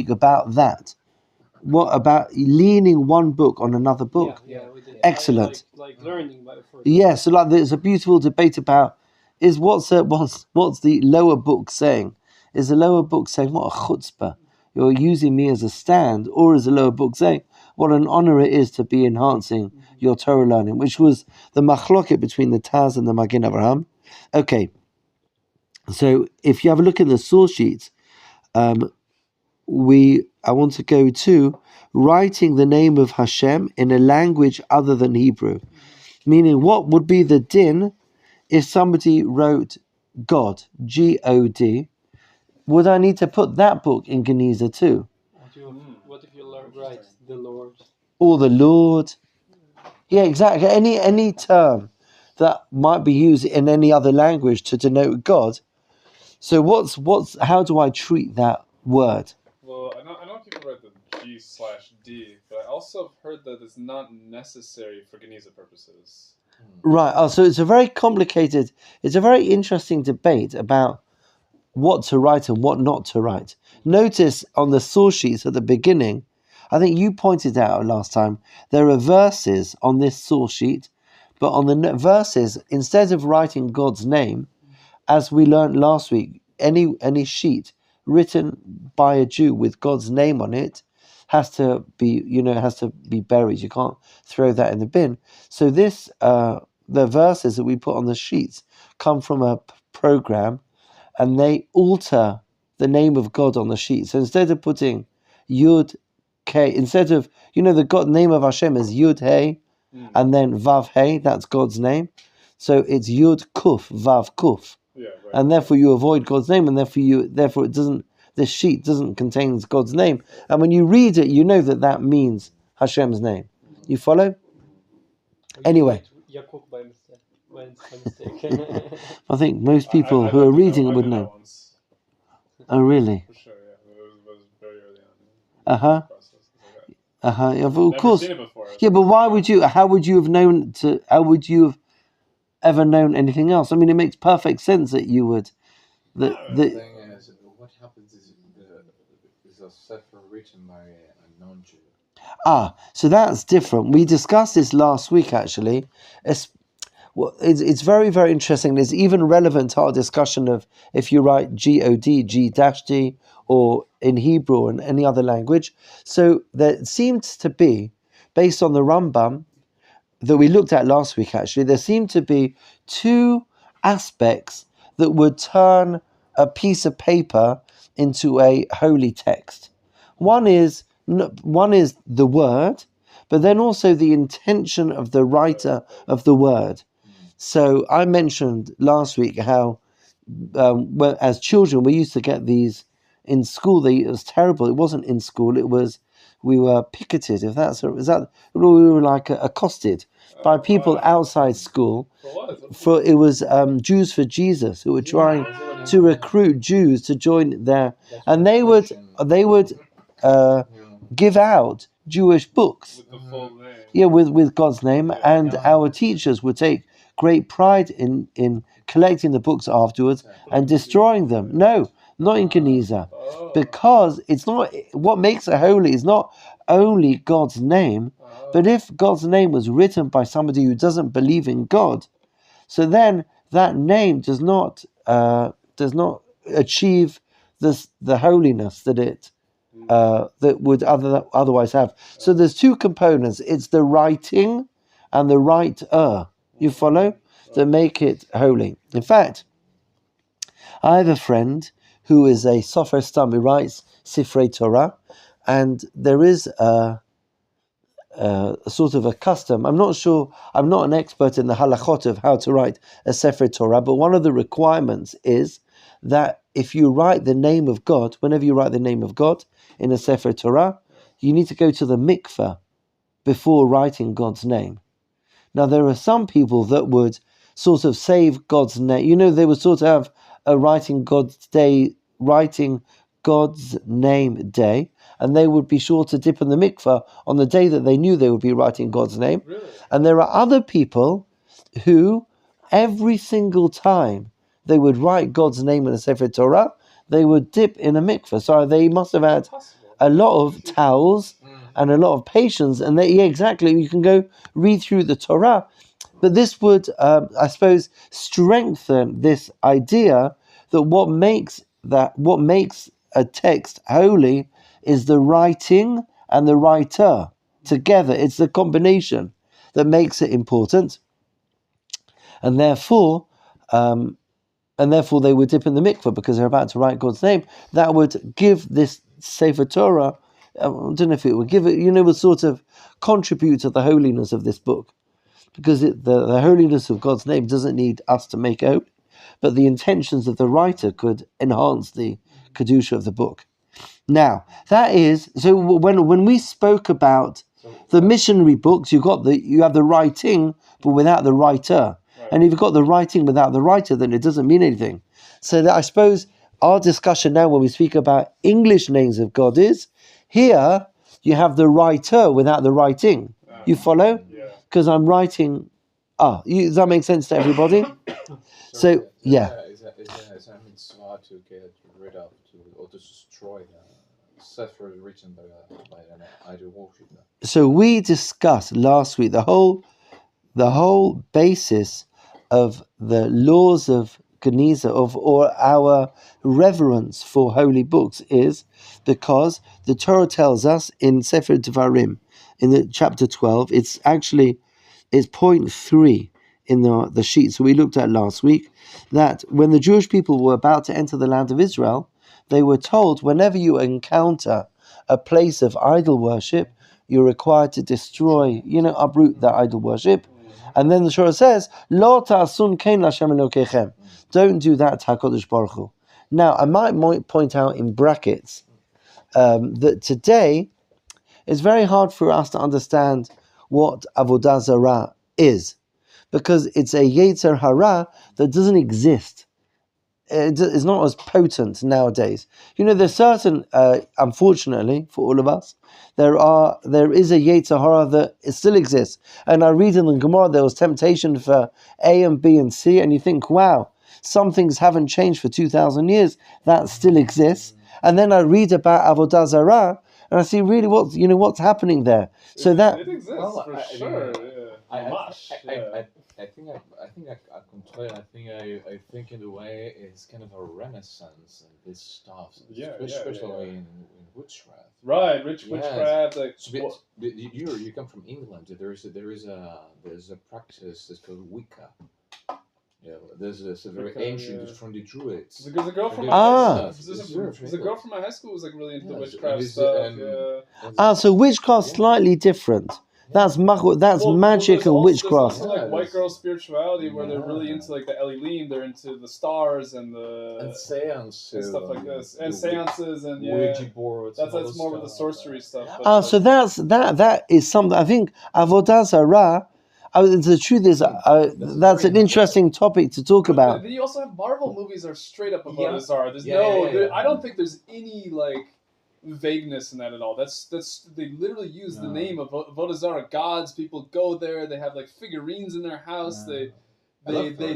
week about that. What about leaning one book on another book? Yeah, we did. Excellent. Like learning by the first. Yeah, so like there's a beautiful debate about what's the lower book saying? Is the lower book saying what a chutzpah? You're using me as a stand, or is the lower book saying what an honor it is to be enhancing your Torah learning, which was the machloket between the Taz and the Magen Avraham. Okay, so if you have a look at the source sheets, I want to go to writing the name of Hashem in a language other than Hebrew, meaning what would be the din if somebody wrote God, G-O-D. Would I need to put that book in Geniza too? What if you write the Lord? Or the Lord? Yeah, exactly. Any term that might be used in any other language to denote God. So how do I treat that word? Well, I know people write the G/D, but I also have heard that it's not necessary for Geniza purposes. Right. Oh, so it's a very interesting debate about what to write and what not to write. Notice on the source sheets at the beginning, I think you pointed out last time, there are verses on this source sheet, but on the verses, instead of writing God's name, as we learned last week, any sheet written by a Jew with God's name on it has to be buried. You can't throw that in the bin. So the verses that we put on the sheets come from a program, and they alter the name of God on the sheet. So instead of putting Yud K, instead of, the God name of Hashem is Yud Hey, and then Vav Hey, that's God's name. So it's Yud Kuf, Vav Kuf. Yeah, right. And therefore you avoid God's name, and therefore this sheet doesn't contain God's name. And when you read it, you know that means Hashem's name. You follow? Anyway. Yaakov by mistake. I think most people who are reading it would know. Oh, really? For sure, yeah. It was very early on. Uh-huh. Yeah, of course. Seen it before. Yeah, but how would you have ever known anything else? I mean, it makes perfect sense that you would. The thing is, what happens is a sefer written by a non-Jew. So that's different. We discussed this last week, actually. It's very, very interesting. It's even relevant to our discussion of if you write G-O-D, G-D, or in Hebrew or in any other language. So there seems to be, based on the Rambam that we looked at last week, actually, there seemed to be two aspects that would turn a piece of paper into a holy text. One is the word, but then also the intention of the writer of the word. So I mentioned last week how, as children, we used to get these in school. It was terrible. It wasn't in school. We were picketed. We were like accosted by people outside school. It was Jews for Jesus, who were trying to recruit Jews to join there, and they would give out Jewish books. With the full name. Yeah, with God's name, and our teachers would take great pride in collecting the books afterwards and destroying them. No, not in Geniza, because it's not what makes it holy is not only God's name, but if God's name was written by somebody who doesn't believe in God, so then that name does not achieve the holiness that it that would otherwise have. So there's two components. It's the writing and the writer. You follow? That make it holy. In fact, I have a friend who is a Sofer Stam, who writes Sifrei Torah, and there is a sort of a custom. I'm not sure, I'm not an expert in the halachot of how to write a Sefer Torah, but one of the requirements is that if you write the name of God, whenever you write the name of God in a Sefer Torah, you need to go to the mikveh before writing God's name. Now, there are some people that would sort of save God's name. They would sort of have a writing God's name day, and they would be sure to dip in the mikveh on the day that they knew they would be writing God's name. Really? And there are other people who, every single time they would write God's name in a Sefer Torah, they would dip in a mikveh. So they must have had a lot of towels and a lot of patience, and exactly, you can go read through the Torah. But this would, I suppose, strengthen this idea that what makes a text holy is the writing and the writer together. It's the combination that makes it important, and therefore they would dip in the mikveh because they're about to write God's name. That would give this Sefer Torah, I don't know if it would give it, would sort of contribute to the holiness of this book. Because the holiness of God's name doesn't need us to make it, but the intentions of the writer could enhance the kedusha of the book. Now, that is, so when we spoke about the missionary books, you have the writing, but without the writer. Right. And if you've got the writing without the writer, then it doesn't mean anything. So that I suppose our discussion now when we speak about English names of God is, here you have the writer without the writing. You follow? Because I'm writing. Does that make sense to everybody? So yeah. Is a mitzvah to get rid of or to destroy the sefer written by an idol worshiper? So we discussed last week the whole basis of the laws of Geniza or our reverence for holy books is because the Torah tells us in Sefer Devarim, in the chapter 12, it's point 3 in the sheet. So we looked at last week that when the Jewish people were about to enter the land of Israel, they were told whenever you encounter a place of idol worship, you're required to destroy, uproot that idol worship. And then the Torah says, Lo ta'asun kein l'Hashem Elokechem. Don't do that to HaKadosh Baruch Hu. Now, I might point out in brackets that today it's very hard for us to understand what Avodah Zarah is, because it's a Yetzer Hara that doesn't exist. It's not as potent nowadays. There's certain, unfortunately for all of us, there is a Yetzer Hara that still exists. And I read in the Gemara there was temptation for A and B and C, and you think, wow, some things haven't changed for 2,000 years. That still exists. And then I read about Avodah Zarah, and I see really what's happening there. So that it exists for sure. I think I think in a way it's kind of a renaissance in this stuff, especially in witchcraft. Right, witchcraft. Like you come from England. There is a practice that's called Wicca. Yeah, there's a very ancient. It's from the Druids. There's a girl from my high school was like really into the witchcraft stuff. So witchcraft's slightly different. That's magic and witchcraft. Like white girl spirituality, where they're really into like the Elohim, they're into the stars and seances and stuff like this, and seances and Ouija boards. That's more of the sorcery stuff. So that is something. I think Avodah Zarah. The truth is, that's an interesting topic to talk about. Then you also have Marvel movies are straight up Avodah Zarah. There's I don't think there's any like vagueness in that at all. That's they literally use the name of Avodah Zarah gods. People go there. They have like figurines in their house. They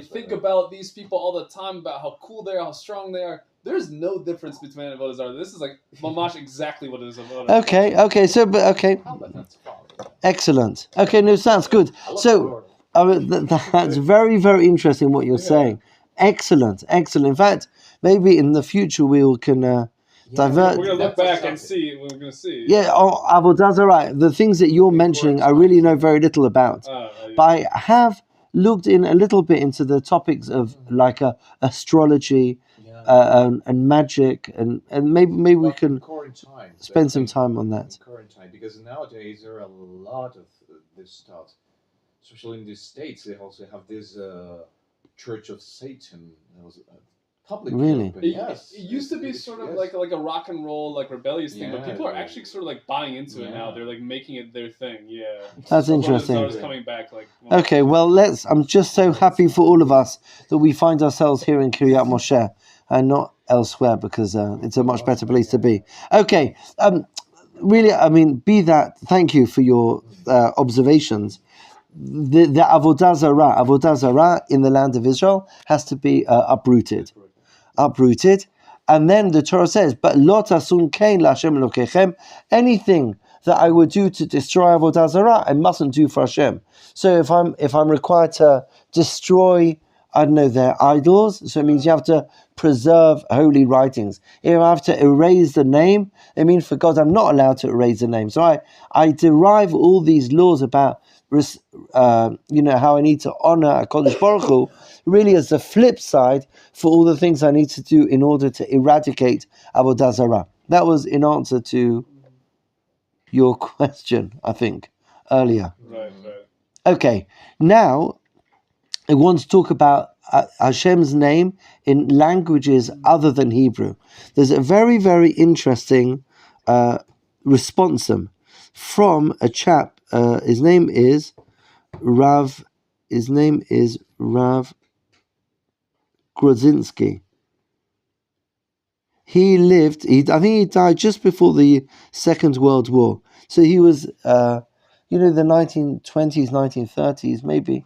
think about these people all the time, about how cool they are, how strong they are. There's no difference between Avodah Zarah. This is like mamash exactly what it is Avodah Zarah. Okay. Excellent. Okay, no, sounds good. So that's very, very interesting what you're saying. Excellent. In fact, maybe in the future we can divert. We're going to look back and see what we're going to see. Yeah, Avodah Zarah. The things that you're mentioning, I really know very little about. But I have looked in a little bit into the topics of like astrology and magic, and maybe we can spend some time on that. Current time, because nowadays there are a lot of this stuff, especially in the States. They also have this Church of Satan. Public really? It used to be sort of like a rock and roll, like rebellious thing, but people are actually sort of like buying into it now. They're like making it their thing. Yeah, that's interesting. Coming back, okay, well, I'm just so happy for all of us that we find ourselves here in Kiryat Moshe and not elsewhere, because it's a much better place to be. Okay, really, thank you for your observations. The Avodah Zarah in the land of Israel has to be uprooted. And then the Torah says, "But lo tasun kain laHashem Elokechem." Anything that I would do to destroy avodah zarah, I mustn't do for Hashem. So if I'm required to destroy, I don't know, their idols, so it means you have to preserve holy writings. If I have to erase the name, it means for God I'm not allowed to erase the name. So I derive all these laws about how I need to honor HaKadosh Baruch Hu, really as the flip side for all the things I need to do in order to eradicate avodah zarah. That was in answer to your question, I think, earlier. Right. Okay, now I want to talk about Hashem's name in languages other than Hebrew. There's a very, very interesting responsum from a chap. His name is Rav Grodzinski. He lived, I think he died just before the Second World War. So he was, the 1920s, 1930s, maybe.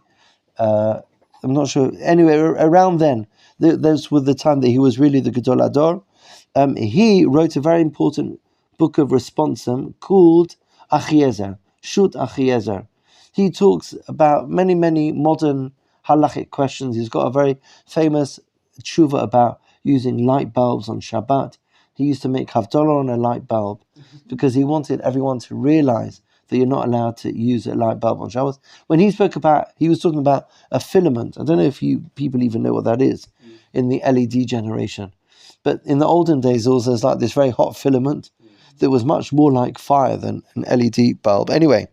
I'm not sure. Anyway, around then, those were the time that he was really the Gadol Ador. He wrote a very important book of responsum called Achiezer, Shut Achiezer. He talks about many, many modern halachic questions. He's got a very famous tshuva about using light bulbs on Shabbat. He used to make Havdalah on a light bulb because he wanted everyone to realize that you're not allowed to use a light bulb on Shabbos. When he was talking about a filament. I don't know if people even know what that is in the LED generation. But in the olden days, also there's like this very hot filament that was much more like fire than an LED bulb. Anyway,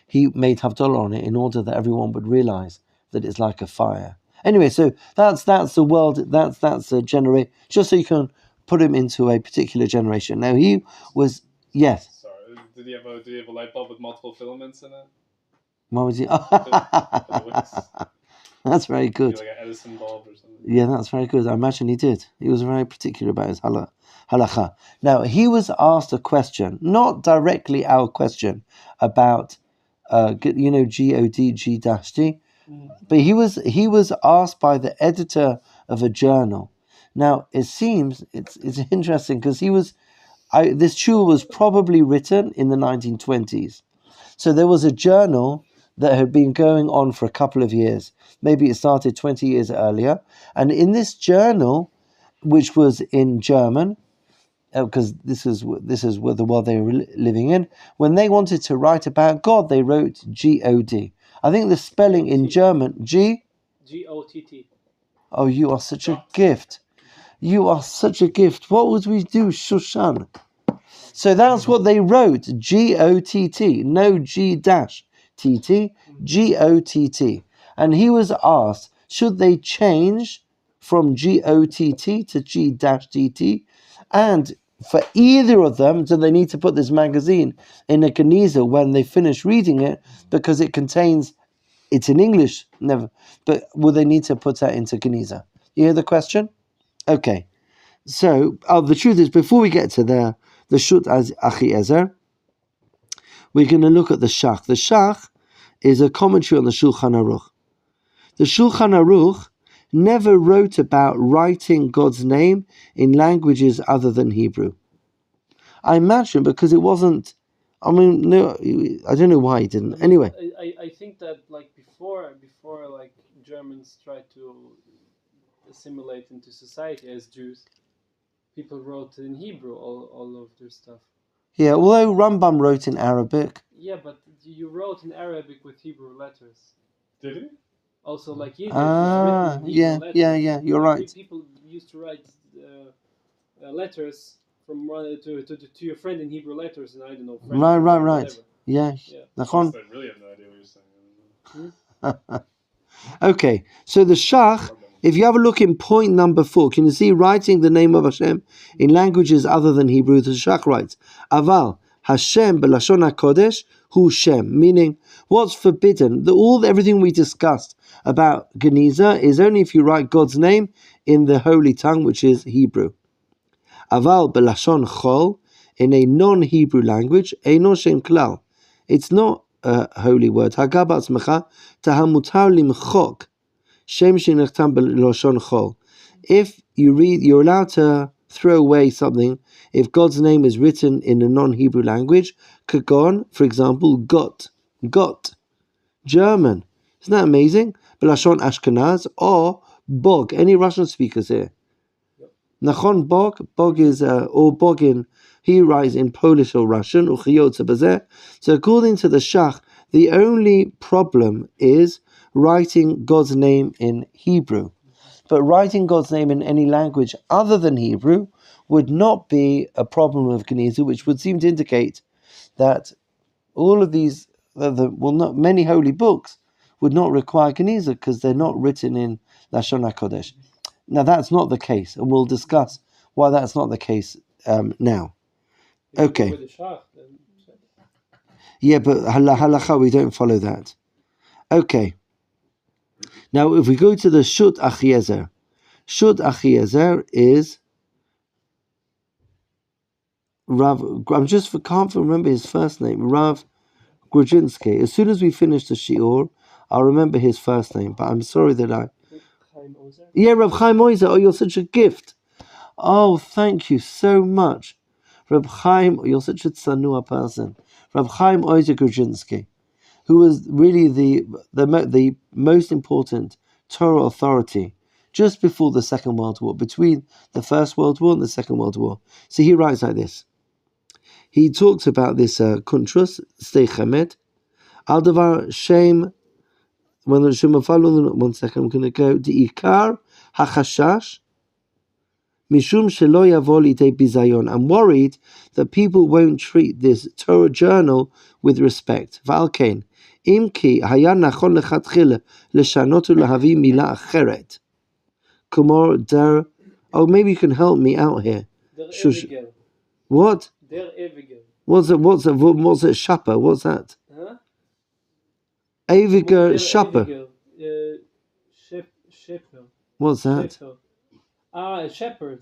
he made Havdalah on it in order that everyone would realize that it's like a fire. Anyway, so that's the world, that's a generation, just so you can put him into a particular generation. Now he was, yes. Sorry, did he have a light bulb with multiple filaments in it? What was he? For That's very good. like an Edison bulb or something. Yeah, that's very good. I imagine he did. He was very particular about his halacha. Now, he was asked a question, not directly our question, about, G-O-D, G-D, but he was asked by the editor of a journal. Now, it seems, it's interesting, because this tshuva was probably written in the 1920s. So there was a journal that had been going on for a couple of years. Maybe it started 20 years earlier. And in this journal, which was in German, because this is what the world they were living in, when they wanted to write about God, they wrote G-O-D. I think the spelling in German, G-O-T-T. Oh, you are such a gift. You are such a gift. What would we do, Shushan? So that's what they wrote, G-O-T-T, no G-T-T, G-O-T-T. And he was asked, should they change from G-O-T-T to G-T-T? And for either of them, do they need to put this magazine in a Geniza when they finish reading it, because it's in English, never, but will they need to put that into Geniza? You hear the question? Okay. So, the truth is, before we get to the Shut as Achiezer, we're going to look at the Shach. The Shach is a commentary on the Shulchan Aruch. The Shulchan Aruch never wrote about writing God's name in languages other than Hebrew. I imagine because it wasn't, I don't know why he didn't. Anyway. I think that like before like Germans tried to assimilate into society as Jews, people wrote in Hebrew all of their stuff. Yeah, although Rambam wrote in Arabic. Yeah, but you wrote in Arabic with Hebrew letters. Did he? Also, like Yiddish was written in Hebrew letters. Yeah, you're right. People used to write letters from to your friend in Hebrew letters, and I don't know. French Right. whatever. Yeah. I really have no idea what you're saying. Okay, so the Shach, if you have a look in point number 4, can you see writing the name of Hashem in languages other than Hebrew? The Shach writes, Aval Hashem b'lashon hakodesh hu Shem, meaning what's forbidden. Everything we discussed about Geniza is only if you write God's name in the holy tongue, which is Hebrew. Aval b'lashon chol, in a non-Hebrew language, eino shem klal. It's not a holy word. Hagah b'atzmecha tahamutar limchok shem shenechtam b'lashon chol. If you read, you're allowed to throw away something if God's name is written in a non-Hebrew language. Cohn, for example, Gott, German. Isn't that amazing? Belashon Ashkenaz or Bog. Any Russian speakers here? Nachon Bog. Bog is or Bogin. He writes in Polish or Russian. So according to the Shach, the only problem is writing God's name in Hebrew. But writing God's name in any language other than Hebrew would not be a problem of Geniza, which would seem to indicate that all of these, not many holy books would not require Geniza because they're not written in Lashon HaKodesh. Now that's not the case, and we'll discuss why that's not the case now. Okay. Yeah, but halacha, we don't follow that. Okay. Now, if we go to the Shut Achiezer is Rav. Can't remember his first name. Rav Grudzinsky. As soon as we finish the shiur, I'll remember his first name. But I'm sorry that I. Yeah, Rav Chaim Oizer. Oh, you're such a gift. Oh, thank you so much, Rav Chaim. You're such a tzanua person. Rav Chaim Oizer Grudzinsky, who was really the most important Torah authority just before the Second World War, between the First World War and the Second World War. So he writes like this. He talks about this kuntrus, steichemet, al davar shem, one second, I'm going to go, Ikar hachashash, mishum shelo yavo lidei bizayon. I'm worried that people won't treat this Torah journal with respect. V'alkein, im ki haya nachon lechatchila leshanot u'lahavi mila acheret. Kumor der. Oh, maybe you can help me out here. What? What's it? Shapper? What's that? Huh? Aviger Shapper. Shepherd. What's that? Shepherd.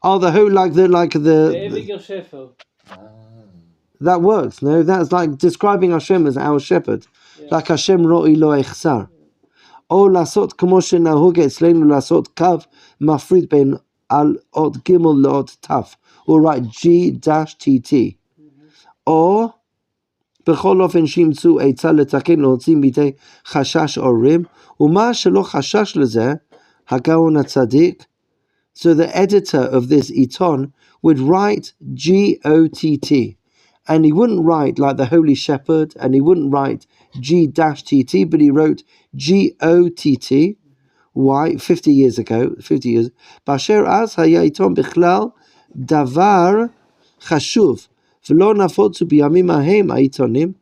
Oh, the whole like the Aviger Shepherd. That works. No, that's like describing Hashem as our shepherd, like Hashem ro'i lo echsar. או לעשות כמו שנהוג אצלנו לעשות קו מפריד בין על אות ג' לאות ת', or write G-TT, או בכל אופן שימצאו עצה לתקן להוציא מידי חשש אורים, ומה שלא חשש לזה, הגאון הצדיק, so the editor of this iton would write G-O-T-T, and he wouldn't write like the Holy Shepherd, and he wouldn't write G-TT, but he wrote G-O-T-T. Why? 50 years. Basher az haya iton bichlal davar chashuv v'lo nafotzu biyamim ahem haitonim.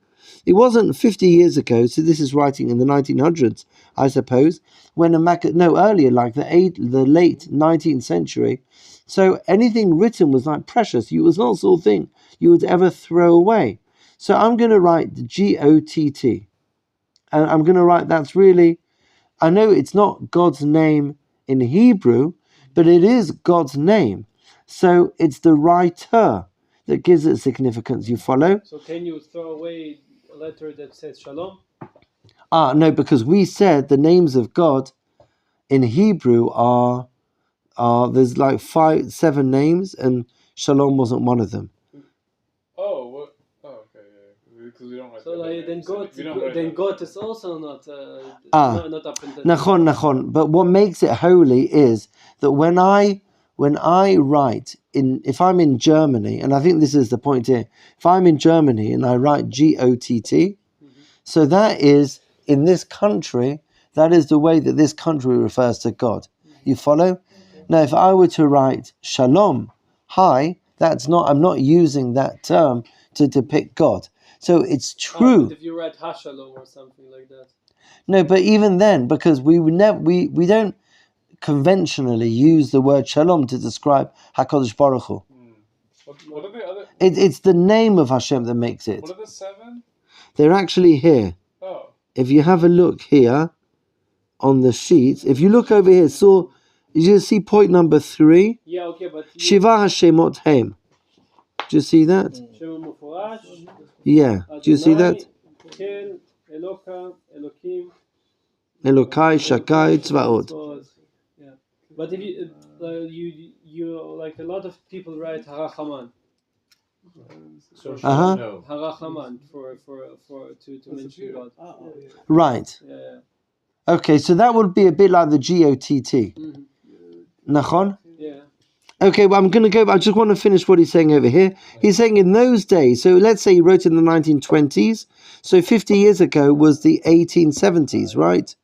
It wasn't 50 years ago, so this is writing in the 1900s, I suppose, when earlier, like the late 19th century. So anything written was like precious. It was not the sort of thing you would ever throw away. So I'm going to write G-O-T-T. And I'm going to write, that's really, I know it's not God's name in Hebrew, but it is God's name. So it's the writer that gives it significance. You follow? So can you throw away a letter that says Shalom? No, because we said the names of God in Hebrew are there's like 7 names, and Shalom wasn't one of them. Oh, what? Oh, okay, yeah. Because we don't write. So then God is also not up in the. Nachon. But what makes it holy is that when I write if I'm in Germany, and I think this is the point here, if I'm in Germany and I write G-O-T-T, so that is in this country, that is the way that this country refers to God. You follow? Now, if I were to write Shalom, hi, I'm not using that term to depict God. So it's true. But if you write Hashalom or something like that. No, but even then, because we don't conventionally use the word Shalom to describe HaKadosh Baruch Hu. What are the other? It's the name of Hashem that makes it. What are the 7? They're actually here. Oh. If you have a look here on the sheets, if you look over here, you see point number 3? Yeah, okay, but... Shiva Hashemot Hem. Do you see that? Yeah. Do you see that? Elokai, Shakai, Tzvaot. But if you like a lot of people write Harachaman. So Uh-huh. no. Harachaman for to mention God. Right. Yeah. Okay, so that would be a bit like the GOTT. Mm-hmm. Nachon? Yeah. Okay, well, I'm going to go. I just want to finish what he's saying over here. He's saying in those days, so let's say he wrote in the 1920s, so 50 years ago was the 1870s, right?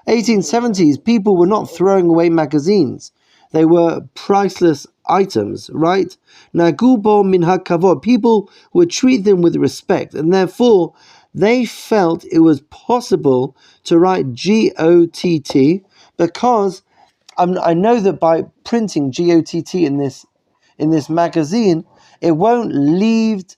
1870s, people were not throwing away magazines. They were priceless items, right? Nagubo min hakavod. People would treat them with respect, and therefore they felt it was possible to write GOTT because I know that by printing GOTT in this magazine, it won't lead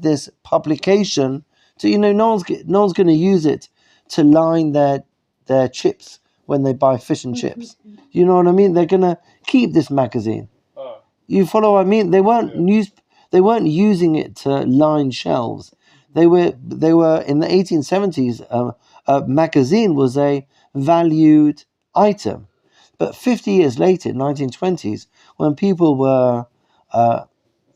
this publication to no one's going to use it to line their chips when they buy fish and chips. You know what I mean? They're going to keep this magazine. You follow what I mean? They weren't using it to line shelves. They were in the 1870s. A magazine was a valued item. But 50 years later, 1920s, when people were, I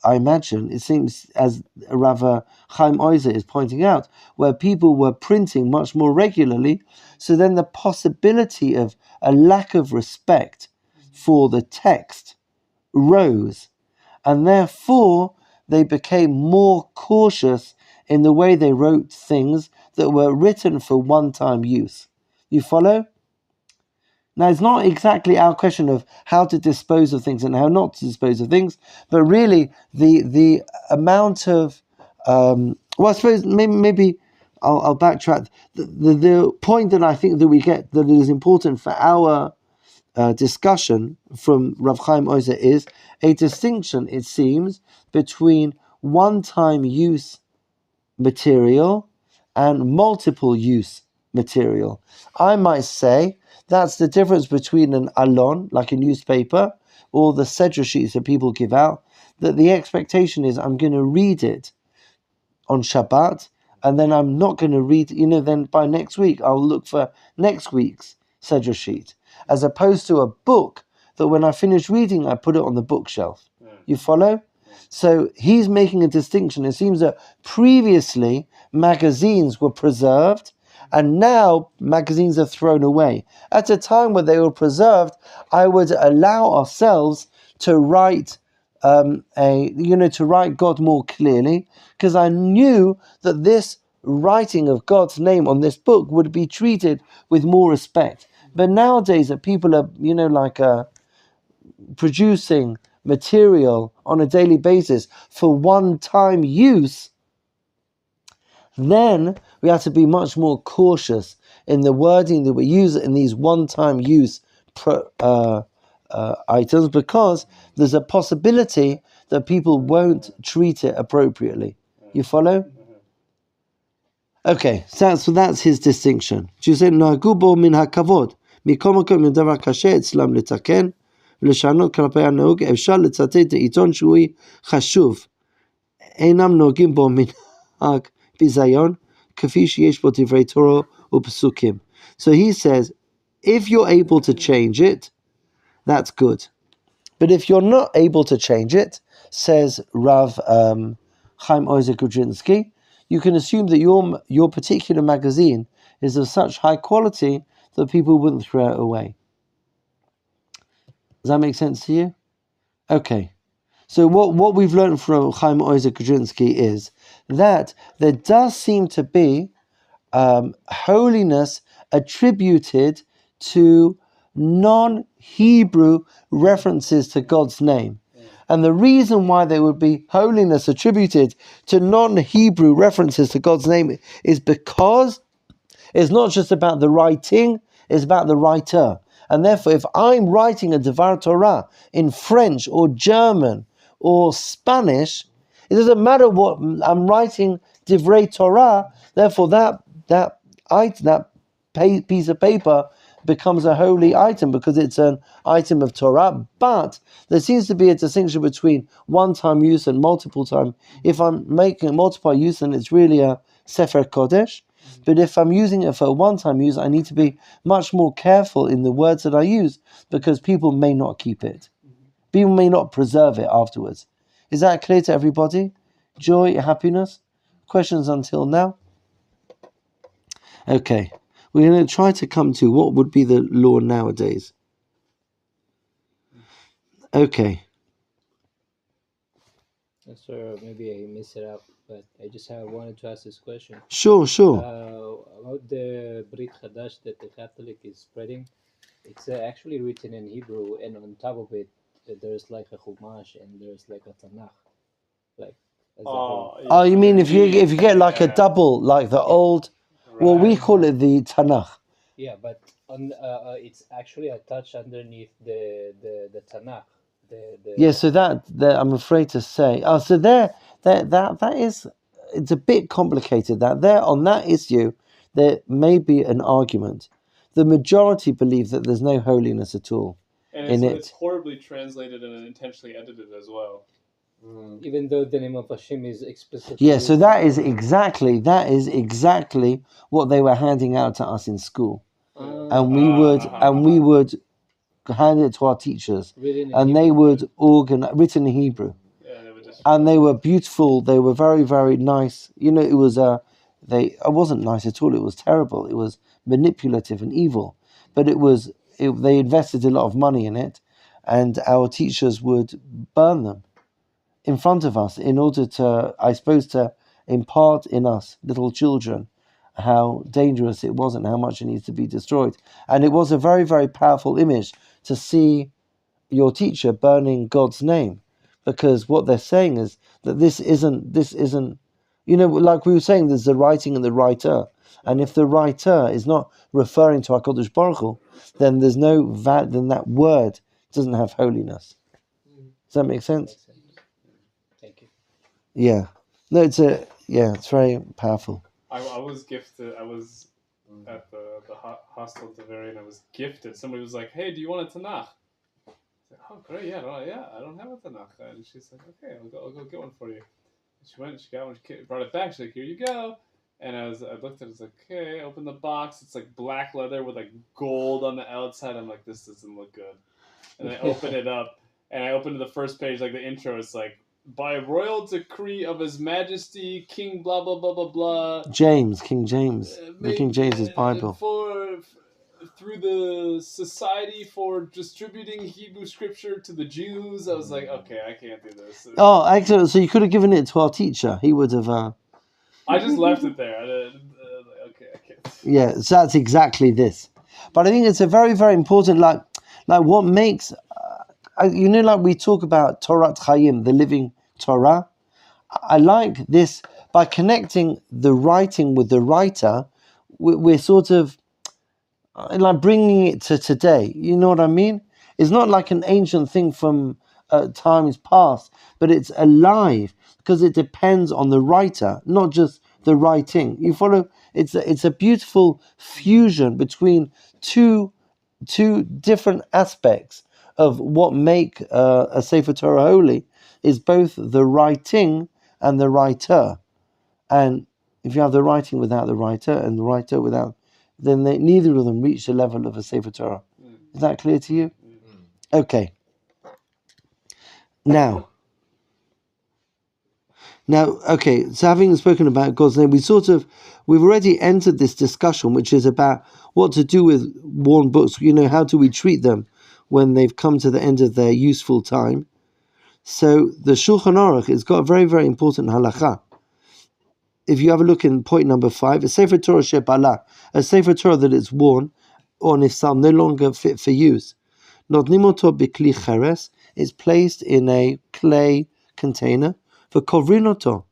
imagine, it seems as Rav Chaim Oizer is pointing out, where people were printing much more regularly, so then the possibility of a lack of respect for the text rose, and therefore they became more cautious in the way they wrote things that were written for one-time use. You follow? Now, it's not exactly our question of how to dispose of things and how not to dispose of things, but really the amount of well, I suppose maybe I'll backtrack. The point that I think that we get that is important for our discussion from Rav Chaim Oizer is a distinction, it seems, between one-time use material and multiple use material. I might say that's the difference between an alon, like a newspaper, or the sedra sheets that people give out, that the expectation is I'm going to read it on Shabbat, and then I'm not going to read, then by next week I'll look for next week's sedra sheet, as opposed to a book that when I finish reading, I put it on the bookshelf. You follow? So he's making a distinction. It seems that previously magazines were preserved and now magazines are thrown away. At a time when they were preserved, I would allow ourselves to write to write God more clearly, because I knew that this writing of God's name on this book would be treated with more respect. But nowadays that people are, producing material on a daily basis for one-time use, then we have to be much more cautious in the wording that we use in these one-time use items, because there's a possibility that people won't treat it appropriately. You follow? Okay, so that's his distinction. נהגו מן הכבוד, מכל מקום עם דבר קשה אצלם לתקן ולשנות כלפי הנהוג, אפשר לצטט עיתון שהוא חשוב. אינם נוהגים בו מנהג ביזיון, כפי שיש בו דברי תורה ופסוקים. So he says, if you're able to change it, that's good. But if you're not able to change it, says Rav Chaim Oizer Gudzinski, you can assume that your particular magazine is of such high quality that people wouldn't throw it away. Does that make sense to you? Okay. So what we've learned from Chaim Oizer Gudzinski is that there does seem to be holiness attributed to non-Hebrew references to God's name. And the reason why there would be holiness attributed to non-Hebrew references to God's name is because it's not just about the writing, it's about the writer. And therefore, if I'm writing a Devar Torah in French or German or Spanish, it doesn't matter what I'm writing Divrei Torah. Therefore, that piece of paper becomes a holy item because it's an item of Torah. But there seems to be a distinction between one-time use and multiple time. If I'm making multiple use, then it's really a Sefer Kodesh. But if I'm using it for a one-time use, I need to be much more careful in the words that I use, because people may not keep it. People may not preserve it afterwards. Is that clear to everybody? Joy, happiness? Questions until now? Okay. We're going to try to come to what would be the law nowadays. Okay. Sir, maybe I messed it up, but I just wanted to ask this question. Sure. About the Brit Hadash that the Catholic is spreading. It's actually written in Hebrew, and on top of it, there's like a Chumash and there's like a Tanakh, like as a whole. Oh, you mean if you get like a double, like the old, well, we call it the Tanakh. Yeah, but on it's actually attached underneath the Tanakh. Yeah, so that I'm afraid to say. Oh, so that is, it's a bit complicated. That there on that issue, there may be an argument. The majority believe that there's no holiness at all in it. It's horribly translated and intentionally edited as well. Even though the name of Hashem is explicitly. Yeah, so that is exactly what they were handing out to us in school, and we would hand it to our teachers, and they would written in Hebrew, and they were beautiful. They were very, very nice. You know, it wasn't nice at all. It was terrible. It was manipulative and evil. But they invested a lot of money in it, and our teachers would burn them in front of us in order to, I suppose, to impart in us, little children, how dangerous it was and how much it needs to be destroyed. And it was a very, very powerful image to see your teacher burning God's name, because what they're saying is that this isn't, you know, like we were saying, there's the writing and the writer. And if the writer is not referring to HaKadosh Baruch Hu, then there's no then that word doesn't have holiness. Does that make sense? Thank you. Yeah. No, it's very powerful. I was gifted. I was at the hostel in Tveria, and I was gifted. Somebody was like, "Hey, do you want a Tanakh?" I said, "Oh, great, yeah, I don't have a Tanakh." And she's like, "Okay, I'll go get one for you." And she went, she got one, she brought it back. She's like, "Here you go." And I looked at it, I was like, "Okay." I opened the box. It's like black leather with like gold on the outside. I'm like, "This doesn't look good." And I opened it up, and I opened the first page, like the intro. It's like, by royal decree of His Majesty King blah blah blah blah blah. King James, the King James's Bible. Through the Society for Distributing Hebrew Scripture to the Jews. I was like, okay, I can't do this. Oh, excellent! So you could have given it to our teacher. He would have. I just left it there. Okay, I can't. Yeah, so that's exactly this. But I think it's a very, very important, like what makes. You know, like we talk about Torah Chaim, the living Torah. I like this, by connecting the writing with the writer, we're sort of like bringing it to today. You know what I mean? It's not like an ancient thing from times past, but it's alive because it depends on the writer, not just the writing. You follow? It's a beautiful fusion between two different aspects of what make a Sefer Torah holy, is both the writing and the writer. And if you have the writing without the writer and the writer without, then neither of them reach the level of a Sefer Torah. Is that clear to you? Okay. Now, okay, so having spoken about God's name, we've already entered this discussion, which is about what to do with worn books. You know, how do we treat them when they've come to the end of their useful time? So the Shulchan Aruch has got a very, very important halakha. If you have a look in point number 5, a Sefer Torah she'bala, a Sefer Torah that is worn, or nifsal, no longer fit for use. Notnim oto bikli cheres, is placed in a clay container for kovrin oto,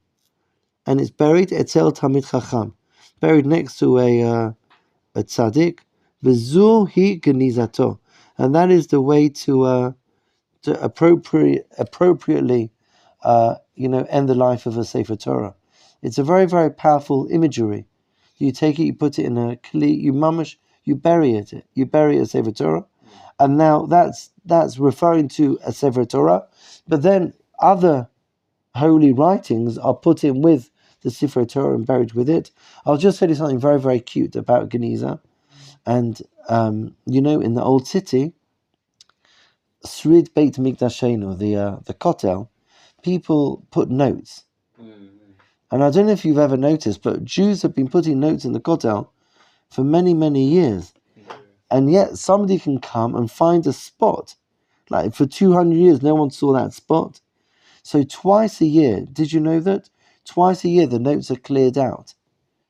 and it's buried etzel tamid chacham, buried next to a tzaddik. V'zu hi genizato, and that is the way to appropriately, end the life of a Sefer Torah. It's a very, very powerful imagery. You take it, you put it in a kli, you bury it. You bury a Sefer Torah, and now that's referring to a Sefer Torah. But then other holy writings are put in with the Sefer Torah and buried with it. I'll just tell you something very, very cute about Geniza. And, in the old city, Srid Beit Mikdashenu, the Kotel, people put notes. And I don't know if you've ever noticed, but Jews have been putting notes in the Kotel for many, many years. And yet somebody can come and find a spot. Like for 200 years, no one saw that spot. So twice a year, did you know that? Twice a year, the notes are cleared out.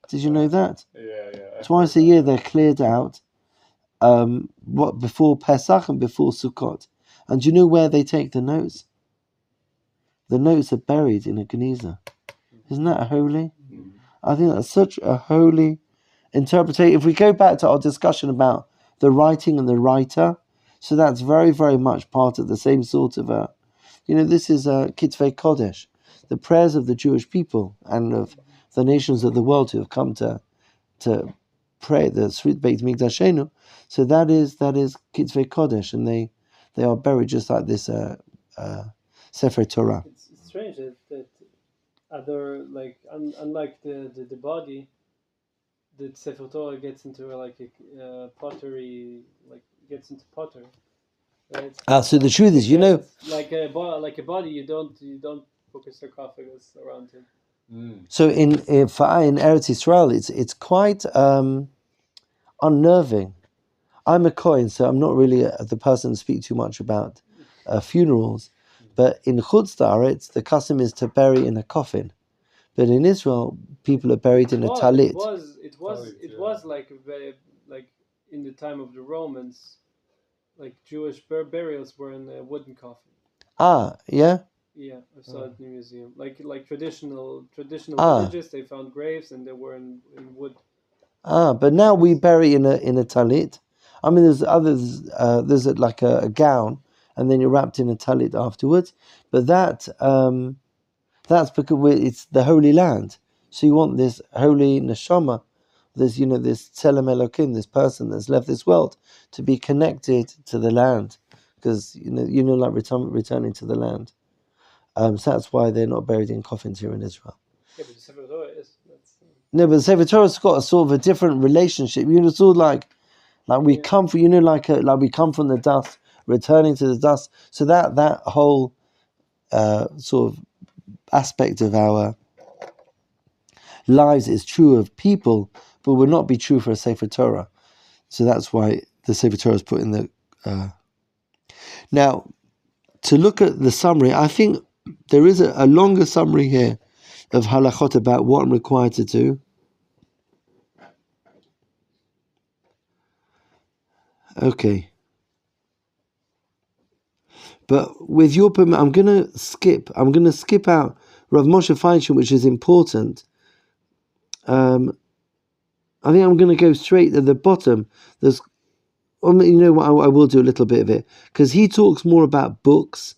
Did you know that? Yeah. Twice a year, they're cleared out. Before Pesach and before Sukkot. And do you know where they take the notes? The notes are buried in a Geniza. Isn't that holy? I think that's such a holy interpretation. If we go back to our discussion about the writing and the writer, so that's very, very much part of the same sort of this is Kitvei Kodesh, the prayers of the Jewish people and of the nations of the world who have come to pray the Sweet Beit Mikdashenu. So that is Kitvei Kodesh, and they are buried just like this Sefer Torah. It's strange that other, like, unlike the body, the Sefer Torah gets into like a pottery, like gets into pottery. Right? So the truth is, like a body, you don't book a sarcophagus around him. So in Eretz Yisrael, it's quite unnerving. I'm a Cohn, so I'm not really the person to speak too much about funerals. But in Chutz La'aretz, the custom is to bury in a coffin. But in Israel, people are buried in a talit. It was like in the time of the Romans, like Jewish burials were in a wooden coffin. Yeah. Yeah, I saw it in the museum. Like traditional villages, they found graves and they were in wood. But now we bury in a talit. I mean, there's others. There's like a gown, and then you're wrapped in a talit afterwards. But that's because it's the Holy Land. So you want this holy neshama, this tzelem Elokim, this person that's left this world, to be connected to the land, because like returning to the land. So that's why they're not buried in coffins here in Israel. Yeah, but the Sefer Torah is. No, but the Sefer Torah's got a sort of a different relationship. It's all like we come from, like we come from the dust, returning to the dust. So that whole sort of aspect of our lives is true of people, but will not be true for a Sefer Torah. So that's why the Sefer Torah is put in the. Now, to look at the summary, I think there is a longer summary here of halachot about what I'm required to do. Okay. But with your permission, I'm going to skip out Rav Moshe Feinstein, which is important. I think I'm going to go straight at the bottom. There's, you know what, I will do a little bit of it, because he talks more about books,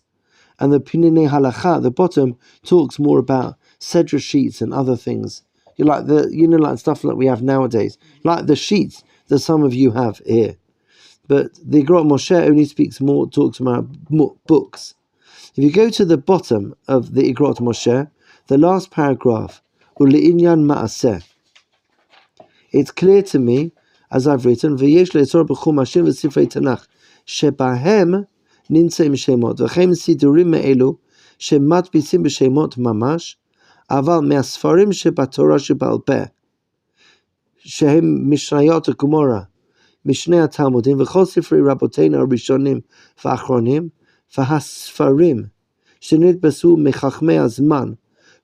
and the Pinine Halacha, the bottom, talks more about Sedra sheets and other things. Like like stuff like we have nowadays, like the sheets that some of you have here. But the Igrot Moshe only talks about books. If you go to the bottom of the Igrot Moshe, the last paragraph, Ule'inyan Ma'aseh, it's clear to me, as I've written, V'yesh le'etzor b'chum Hashem v'sifrei Tanakh, shebahem nintzeim shemot, v'chem sidurim me'elu, shematbisim b'shemot mamash, aval me'asfarim shebatorah sheba'al peh, shehem mishnayot ha'gemara, משני התלמודים וכל ספרי רבותינו הראשונים והאחרונים והספרים שנדפסו מחכמי הזמן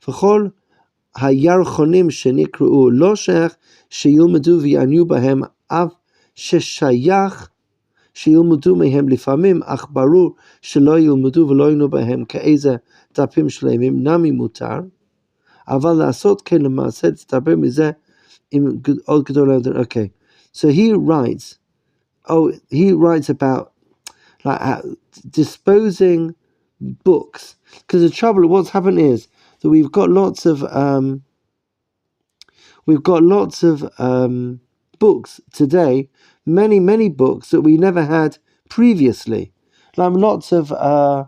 וכל הירחונים שנקראו לא שייך שילמדו ויענו בהם אף ששייך שילמדו מהם לפעמים, אך ברור שלא ילמדו ולא יענו בהם כאיזה דפים שלמים נמי מותר, אבל לעשות כן למעשה תדבר מזה עם עוד גדול. Okay. So he writes about like disposing books, because the trouble, what's happened is that we've got lots of books today, many books that we never had previously, like lots of I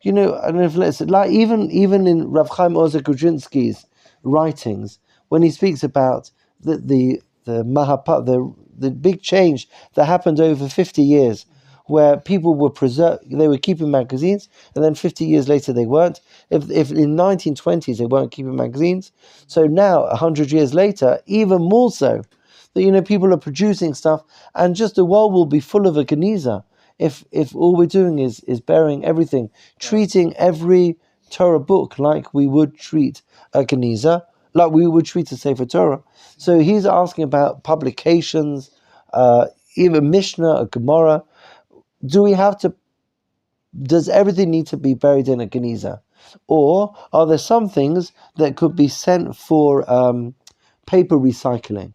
don't know if let's like even in Rav Chaim Ozer Grodzinski's writings when he speaks about the big change that happened over 50 years, where people were they were keeping magazines, and then 50 years later they weren't. If in 1920s they weren't keeping magazines, so now 100 years later, even more so, that people are producing stuff, and just the world will be full of a Geniza if all we're doing is burying everything, treating every Torah book like we would treat a Geniza, like we would treat a Sefer Torah. So he's asking about publications, even Mishnah or Gemara. Does everything need to be buried in a Geniza? Or are there some things that could be sent for paper recycling?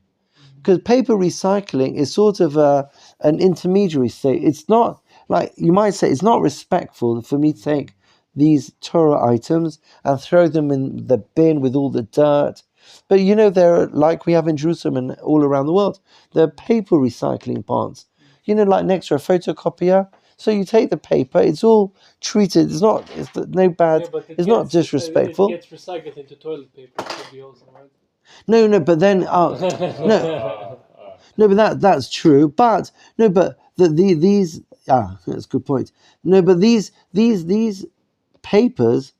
Because paper recycling is sort of an intermediary state. It's not, like you might say, it's not respectful for me to take these Torah items and throw them in the bin with all the dirt. But they're like we have in Jerusalem and all around the world. There are paper recycling plants. Like next to a photocopier. So you take the paper, it's all treated. It's no bad. It's not disrespectful. It gets recycled into toilet paper. Could be also, right? No, but then no, but that's true. But no, but these that's a good point. No, but these papers,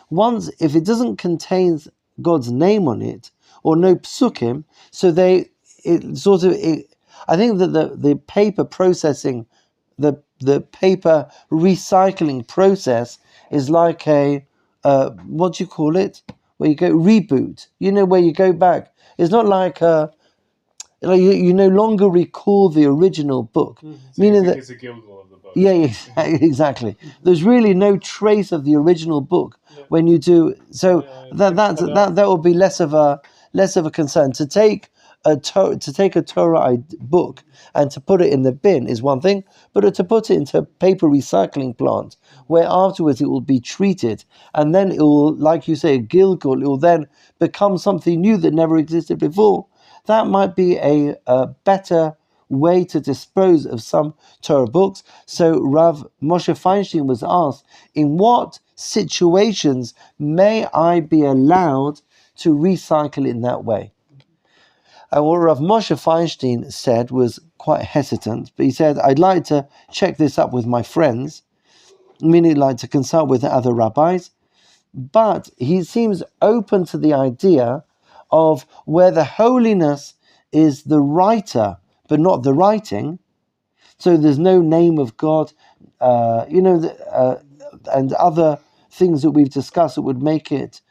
once if it doesn't contain God's name on it or no psukim, so I think that the paper processing, the paper recycling process is like a what do you call it? Where you go reboot. Where you go back. It's not like you no longer recall the original book. Meaning that it's a Gilgal of the book. Yeah, exactly. There's really no trace of the original book when you do. So that will be less of a concern. To take a Torah book and to put it in the bin is one thing, but to put it into a paper recycling plant where afterwards it will be treated, and then it will, like you say, a Gilgal, it will then become something new that never existed before. That might be a better way to dispose of some Torah books. So Rav Moshe Feinstein was asked, in what situations may I be allowed to recycle in that way? And what Rav Moshe Feinstein said was quite hesitant, but he said, I'd like to check this up with my friends, meaning like to consult with other rabbis, but he seems open to the idea of where the holiness is the writer, but not the writing. So there's no name of God, and other things that we've discussed that would make it,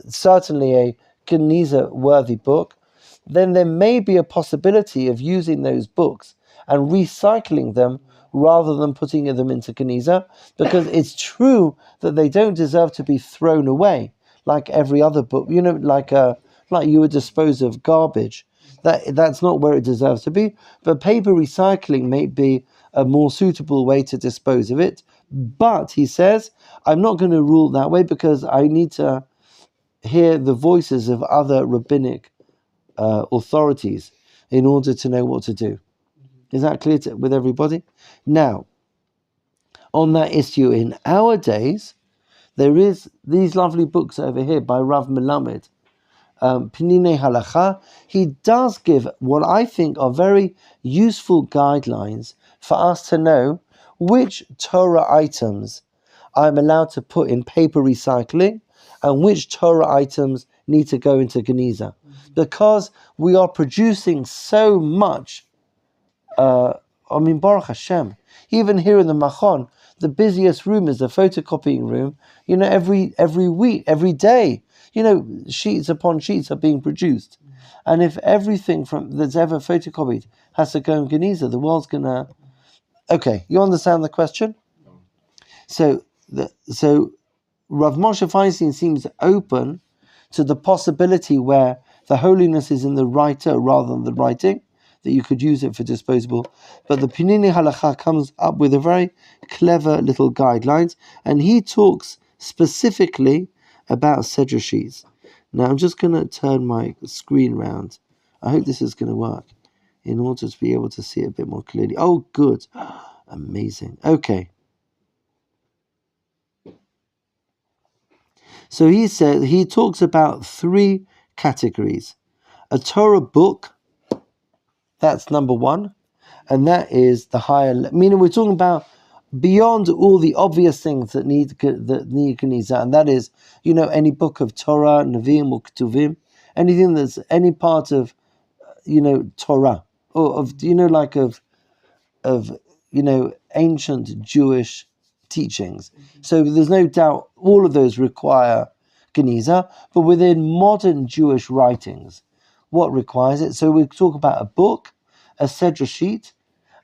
certainly a Geniza worthy book. Then there may be a possibility of using those books and recycling them rather than putting them into Geniza, because it's true that they don't deserve to be thrown away like every other book. Like you would dispose of garbage. That's not where it deserves to be. But paper recycling may be a more suitable way to dispose of it. But he says, I'm not going to rule that way because I need to hear the voices of other rabbinic authorities in order to know what to do. Is that clear with everybody? Now, on that issue in our days, there is these lovely books over here by Rav Melamed, Pinine Halacha. He does give what I think are very useful guidelines for us to know which Torah items I'm allowed to put in paper recycling and which Torah items need to go into Geniza. Because we are producing so much, Baruch Hashem, even here in the Machon, the busiest room is the photocopying room. Every week, every day, sheets upon sheets are being produced. And if everything that's ever photocopied has to go in Geniza, the world's gonna... Okay, you understand the question? So Rav Moshe Feinstein seems open to the possibility where the holiness is in the writer rather than the writing, that you could use it for disposable. But the Pinini Halacha comes up with a very clever little guidelines, and he talks specifically about Sedra sheets. Now I'm just going to turn my screen round. I hope this is going to work in order to be able to see it a bit more clearly. Oh, good. Amazing. Okay. So he talks about 3 categories. A Torah book, that's number 1, and that is the higher, meaning we're talking about beyond all the obvious things that need Geniza, and that is, any book of Torah, Nevi'im or Ketuvim, anything that's any part of, Torah, or of, ancient Jewish teachings. So there's no doubt all of those require Geniza, but within modern Jewish writings, what requires it? So we talk about a book, a Sedra sheet,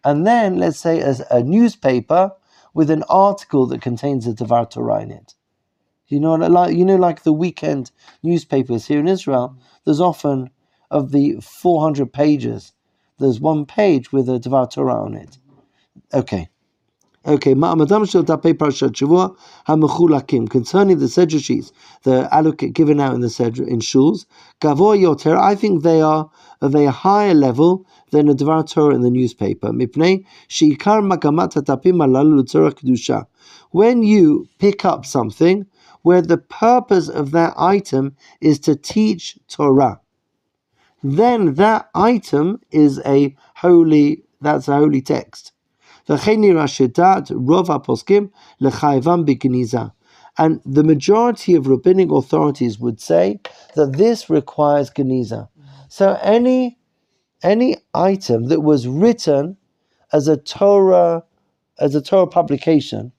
and then let's say a newspaper with an article that contains a Devar Torah in it. Like the weekend newspapers here in Israel, there's often, of the 400 pages, there's 1 page with a Devar Torah on it. Okay. Ma'amadam shel dapei Parashat Shavua hamechulakim, concerning the Sedra sheets, the allocate given out in the Sedra in shuls, gavoa yoter, I think they are of a higher level than a Devar Torah in the newspaper. Mipnei sheikar magamat hatapim halalu l'tzorach kedusha. When you pick up something where the purpose of that item is to teach Torah, then that item is a holy text. And the majority of rabbinic authorities would say that this requires Geniza. So any item that was written as a Torah publication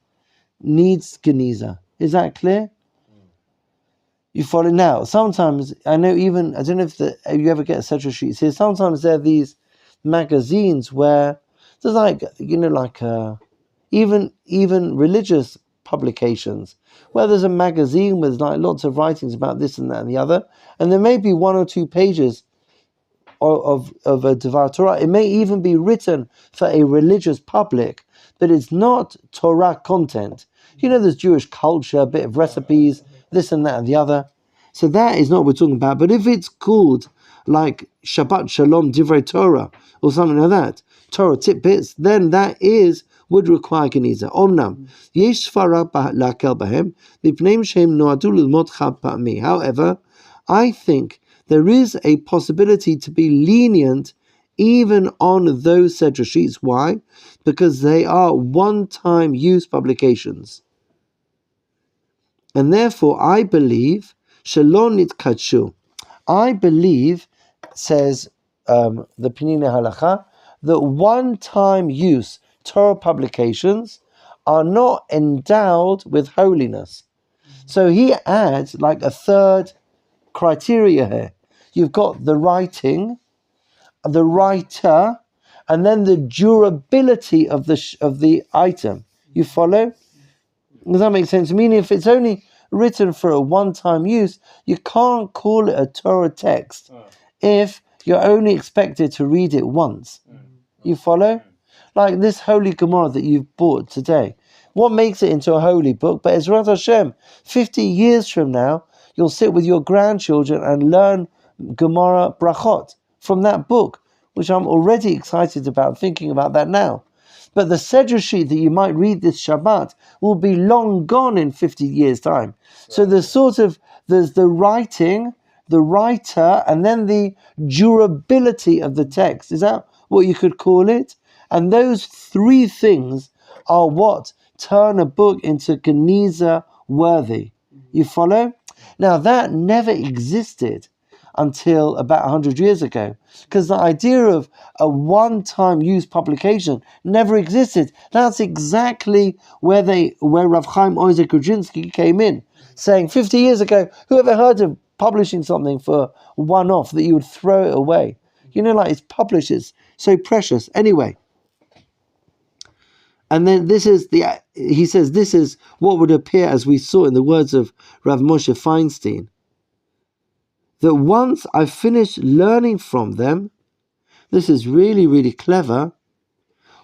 needs Geniza. Is that clear? You follow now. Sometimes I don't know if you ever get Sedra sheets here. Sometimes there are these magazines where there's even religious publications where there's a magazine with lots of writings about this and that and the other, and there may be 1 or 2 pages of a Devar Torah. It may even be written for a religious public, but it's not Torah content. There's Jewish culture, a bit of recipes, this and that and the other. So that is not what we're talking about. But if it's called like Shabbat Shalom Divrei Torah or something like that, Torah tidbits, then that would require Geniza. Omnam yesh svara lakel bahem mipnei shem noadu lilmod chad pa'ami. However, I think there is a possibility to be lenient even on those Sedra sheets. Why? Because they are one-time use publications. And therefore, I believe, Shalom nitkadshu. I believe, says the Pinina Halacha, that one-time use Torah publications are not endowed with holiness. So he adds like a third criteria here. You've got the writing, the writer, and then the durability of the item. You follow? Does that make sense? Meaning, if it's only written for a one-time use, you can't call it a Torah text if you're only expected to read it once. You follow? Like this holy Gemara that you've bought today. What makes it into a holy book? But Ezrat Hashem, 50 years from now, you'll sit with your grandchildren and learn Gemara Brachot from that book, which I'm already excited about, thinking about that now. But the Sedra sheet that you might read this Shabbat will be long gone in 50 years' time. So there's the writing, the writer, and then the durability of the text. Is that what you could call it? And those 3 things are what turn a book into Geniza worthy. You follow? Now that never existed until about 100 years ago, because the idea of a one-time use publication never existed. That's exactly where Rav Chaim Ozer Grudzinski came in, saying 50 years ago, who ever heard of publishing something for one-off that you would throw it away? Like it's published, it's so precious. Anyway. And then he says this is what would appear, as we saw in the words of Rav Moshe Feinstein, that once I finish learning from them, this is really, really clever,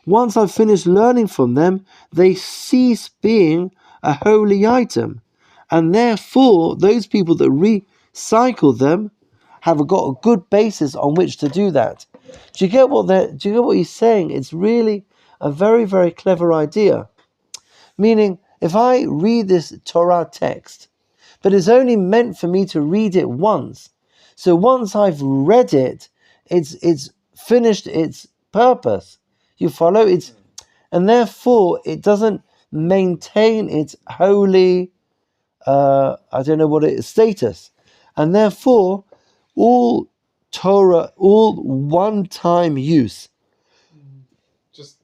once I've finished learning from them, they cease being a holy item. And therefore, those people that recycle them have got a good basis on which to do that. Do you get what he's saying? It's really a very, very clever idea. Meaning, if I read this Torah text, but it's only meant for me to read it once. So once I've read it, it's finished its purpose. You follow? And therefore it doesn't maintain its holy, I don't know what it is, status. And therefore, all Torah, all one-time use, Just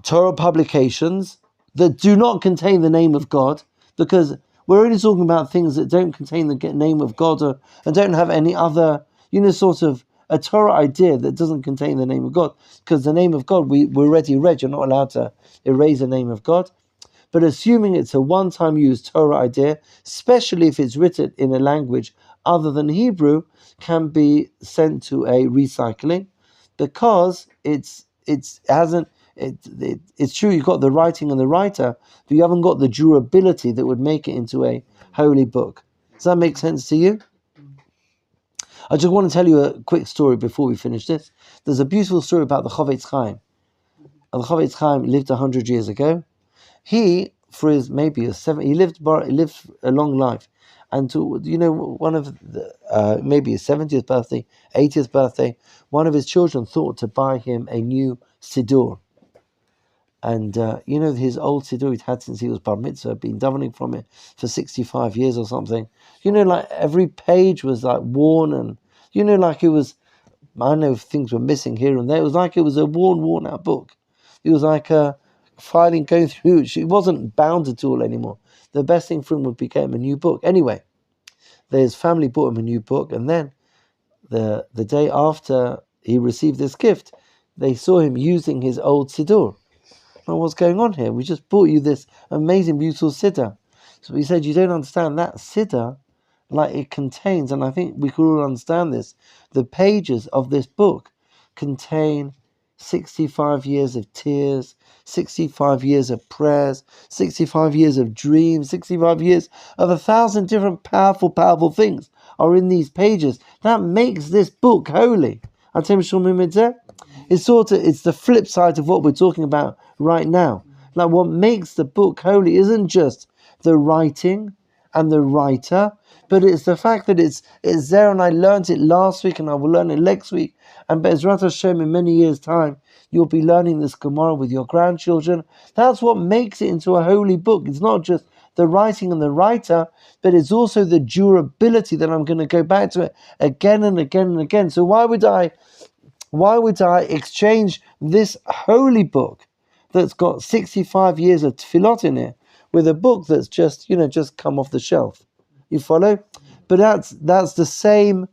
Torah publications that do not contain the name of God, because we're only talking about things that don't contain the name of God and don't have any other, sort of a Torah idea that doesn't contain the name of God. Because the name of God, we already read, you're not allowed to erase the name of God. But assuming it's a one-time use Torah idea, especially if it's written in a language other than Hebrew, can be sent to a recycling, because it's true you've got the writing and the writer, but you haven't got the durability that would make it into a holy book. Does that make sense to you? I just want to tell you a quick story before we finish this. There's a beautiful story about the Chavetz Chaim. And the Chavetz Chaim lived 100 years ago. He, for his he lived a long life, and one of the maybe his 70th birthday, 80th birthday, one of his children thought to buy him a new siddur, and his old siddur he'd had since he was bar mitzvah, been davening from it for 65 years or something. Like every page was like worn, and like it was. I know things were missing here and there. It was like it was a worn out book. It was like a filing going through. She wasn't bound at all anymore. The best thing for him would be getting a new book. Anyway, his family bought him a new book, and then the day after he received this gift, they saw him using his old siddur. Well, what's going on here? We just bought you this amazing, beautiful siddur. So he said, you don't understand that siddur, like it contains, and I think we could all understand this, the pages of this book contain 65 years of tears, 65 years of prayers, 65 years of dreams, 65 years of 1,000 different powerful things are in these pages. That makes this book holy. It's the flip side of what we're talking about right now. Like, what makes the book holy isn't just the writing and the writer, but it's the fact that it's there, and I learned it last week, and I will learn it next week. And Be'ezrat Hashem, in many years' time, you'll be learning this Gemara with your grandchildren. That's what makes it into a holy book. It's not just the writing and the writer, but it's also the durability that I'm going to go back to it again and again and again. So why would I exchange this holy book that's got 65 years of tefillot in it with a book that's just come off the shelf? You follow? But that's the same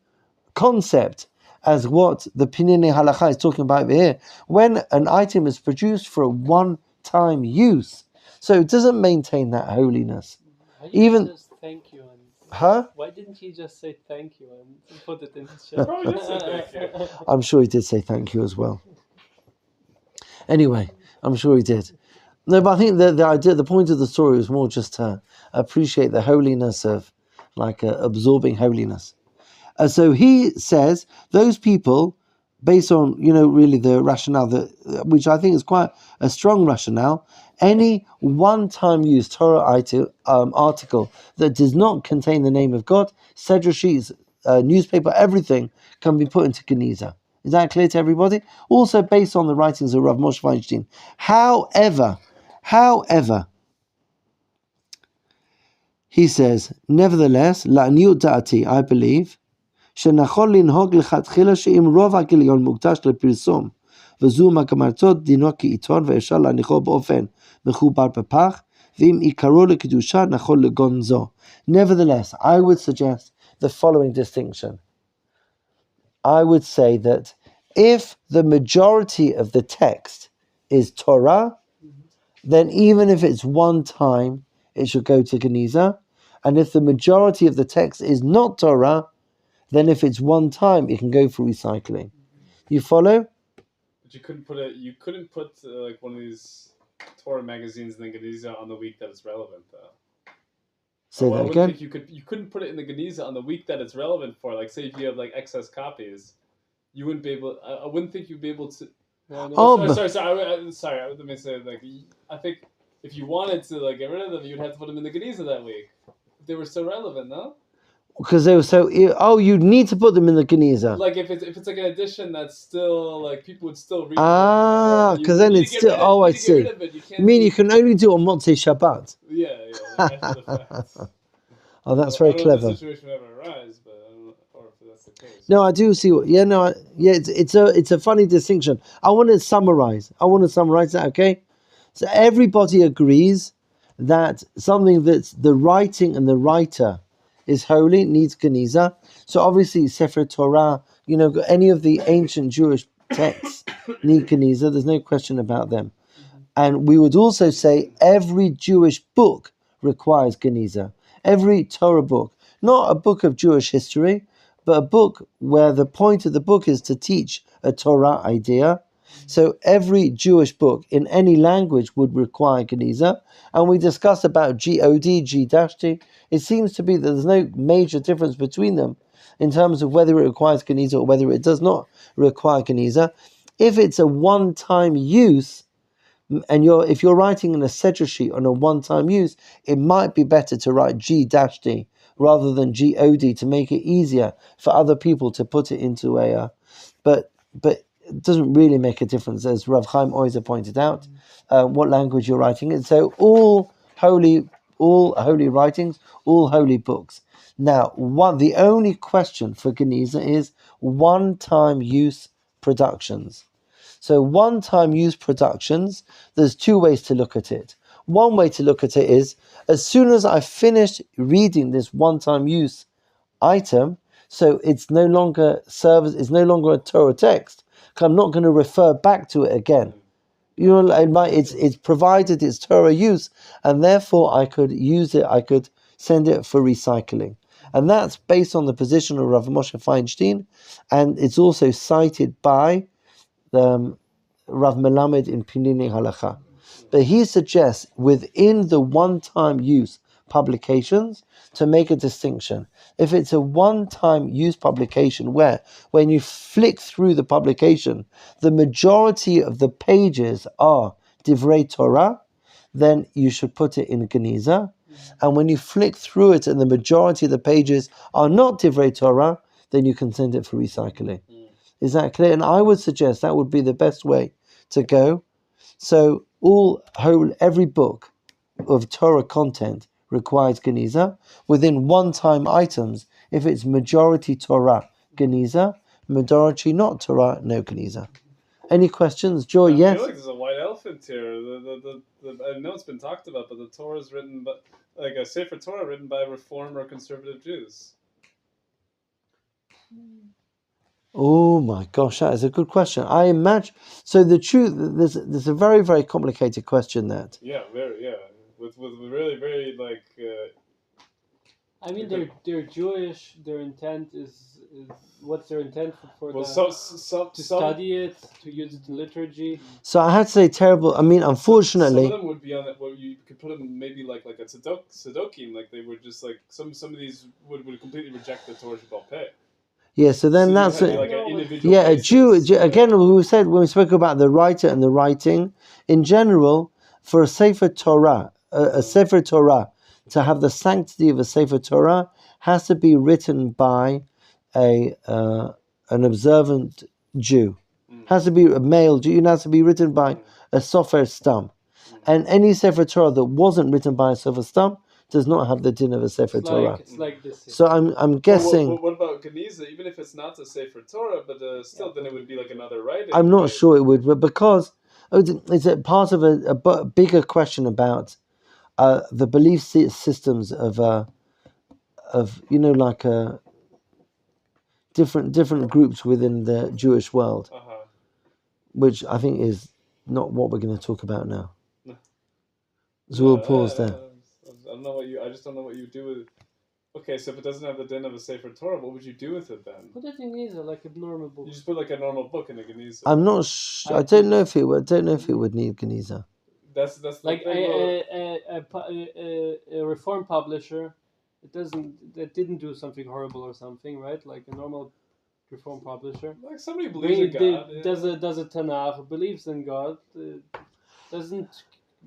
concept as what the Pinine Halacha is talking about over here. When an item is produced for a one-time use, so it doesn't maintain that holiness. Why didn't Even he just thank you Huh? Why didn't he just say thank you and put it in his shelf? Probably did say thank you. I'm sure he did say thank you as well. Anyway, I'm sure he did. No, but I think the idea, the point of the story was more just to appreciate the holiness of, absorbing holiness. So he says those people, based on really the rationale which I think is quite a strong rationale, any one-time use Torah article that does not contain the name of God, Sedra sheets, newspaper, everything can be put into Geniza. Is that clear to everybody? Also based on the writings of Rav Moshe Feinstein. However, he says, nevertheless, la'niyut da'ati, I believe, שנכון לנהוג לכתחילה שאם רוב הגיליון מוקדש לפרסום וזו מגמתו דינו כעיתון ואפשר להניחו באופן מחובר בפח ואם עיקרו לקדושה נכון לגונזו. Nevertheless, I would suggest the following distinction. I would say that if the majority of the text is Torah, then even if it's one time, it should go to Geniza. And if the majority of the text is not Torah, then if it's one time, it can go for recycling. You follow? But you couldn't put like one of these Torah magazines in the Geniza on the week that it's relevant, though. Say that again. Think you couldn't put it in the Geniza on the week that it's relevant for. Like, say if you have like excess copies, you wouldn't be able. I wouldn't think you'd be able to. Sorry. Let me say, like, I think if you wanted to get rid of them, you'd have to put them in the Geniza that week. They were so relevant, no? Because they were so. Oh, you need to put them in the Geniza. Like if it's like an edition that's still like people would still read. Because then it's still. Oh, I see. You mean you can only do it on Motzei Shabbat? Yeah, like after the fact. Oh, that's very clever. I don't know if the situation would ever arise, but I don't know, or if that's the case. No, I do see what. Yeah, no, it's a funny distinction. I want to summarize that. Okay, so everybody agrees that something that's the writing and the writer is holy needs Geniza. So obviously Sefer Torah, any of the ancient Jewish texts need Geniza. There's no question about them. And we would also say every Jewish book requires Geniza. Every Torah book, not a book of Jewish history, but a book where the point of the book is to teach a Torah idea. So every Jewish book in any language would require Geniza. And we discussed about G-O-D, G-T. It seems to be that there's no major difference between them in terms of whether it requires Geniza or whether it does not require Geniza. If it's a one-time use, and if you're writing in a Sedra sheet on a one-time use, it might be better to write G-D rather than G-O-D to make it easier for other people to put it into a. But it doesn't really make a difference, as Rav Chaim Oizer pointed out, what language you're writing in. So all holy writings, all holy books. Now, the only question for Geniza is one-time use productions. So one-time use productions, there's two ways to look at it. One way to look at it is, as soon as I finished reading this one-time use item, so it's no longer a Torah text, because I'm not going to refer back to it again. It's provided its Torah use, and therefore I could use it, I could send it for recycling. And that's based on the position of Rav Moshe Feinstein, and it's also cited by Rav Melamed in Pinini Halacha. But he suggests within the one-time use publications to make a distinction. If it's a one-time use publication where when you flick through the publication, the majority of the pages are Divrei Torah, then you should put it in Geniza. And when you flick through it and the majority of the pages are not Divrei Torah, then you can send it for recycling. Is that clear? And I would suggest that would be the best way to go. So every book of Torah content requires Geniza. Within one-time items, if it's majority Torah, Geniza. Majority not Torah, no Geniza. Any questions? Joy, yes? I feel like there's a white elephant here. I know it's been talked about, but the Torah is written by, like a Sefer Torah written by Reform or conservative Jews. Oh my gosh, that is a good question. I imagine. So the truth, there's a very, very complicated question there. Yeah, with really very like. I mean, they're Jewish. Their intent is what's their intent for to study it, to use it in liturgy. So I had to say terrible. I mean, unfortunately, some of them would be on that. Well, you could put them maybe like a Sadokim, like they would just like some of these would completely reject the Torah Shebal Peh. Yeah, so then so that's like an individual a Jew. Again, we said when we spoke about the writer and the writing in general, for a Sefer Torah, a Sefer Torah to have the sanctity of a Sefer Torah has to be written by an observant Jew. Has to be a male Jew. It has to be written by a Sofer Stam, and any Sefer Torah that wasn't written by a Sofer Stam does not have the din of a Sefer Torah. It's like this. So I'm guessing. What about Geniza? Even if it's not a Sefer Torah, but still, then it would be like another writing. I'm not sure it would, but because it's a part of a bigger question about the belief systems of different groups within the Jewish world, which I think is not what we're going to talk about now. So we'll pause there. I just don't know what you do with. Okay, so if it doesn't have the din of a Sefer Torah, what would you do with it then? Put it in Geniza, like a normal book. You just put like a normal book in a Geniza. I'm not. I don't know if it would. Don't know if it would need Geniza. That's like a Reform publisher. That didn't do something horrible or something, right? Like a normal Reform publisher. Like somebody believes in God. Does a Tanakh, believes in God, doesn't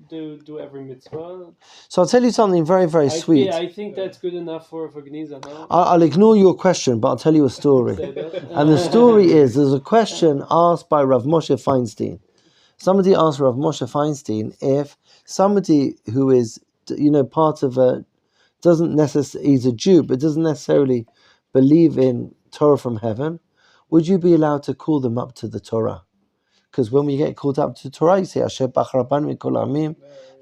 do every mitzvah. So I'll tell you something very, very sweet. I think that's good enough for Geniza, no? I'll ignore your question, but I'll tell you a story. And the story is, there's a question asked by Rav Moshe Feinstein. Somebody asked Rav Moshe Feinstein if somebody who is, part of doesn't necessarily, he's a Jew, but doesn't necessarily believe in Torah from heaven, would you be allowed to call them up to the Torah? Because when we get called up to Torah, you say, Asher bachar banu mikol ha'amim,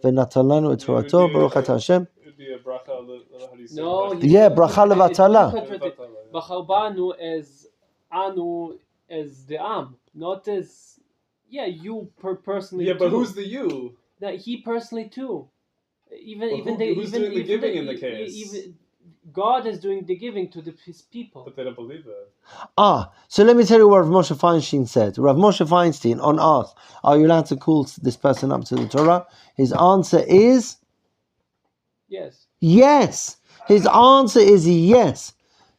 v'natan lanu et Torato, baruch atah Hashem. It would be a bracha. How do you say? No, Yeah, bracha levatala. Bachar banu as anu as the am, not as you personally. Yeah, but too. who's the you? That he personally too. Who's doing the giving in the case? Even God is doing the giving to his people. But they don't believe that. So let me tell you what Rav Moshe Feinstein said. Rav Moshe Feinstein, on asked, are you allowed to call this person up to the Torah? His answer is Yes. yes. His answer is yes.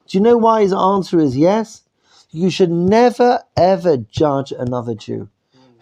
Do you know why his answer is yes? You should never ever judge another Jew.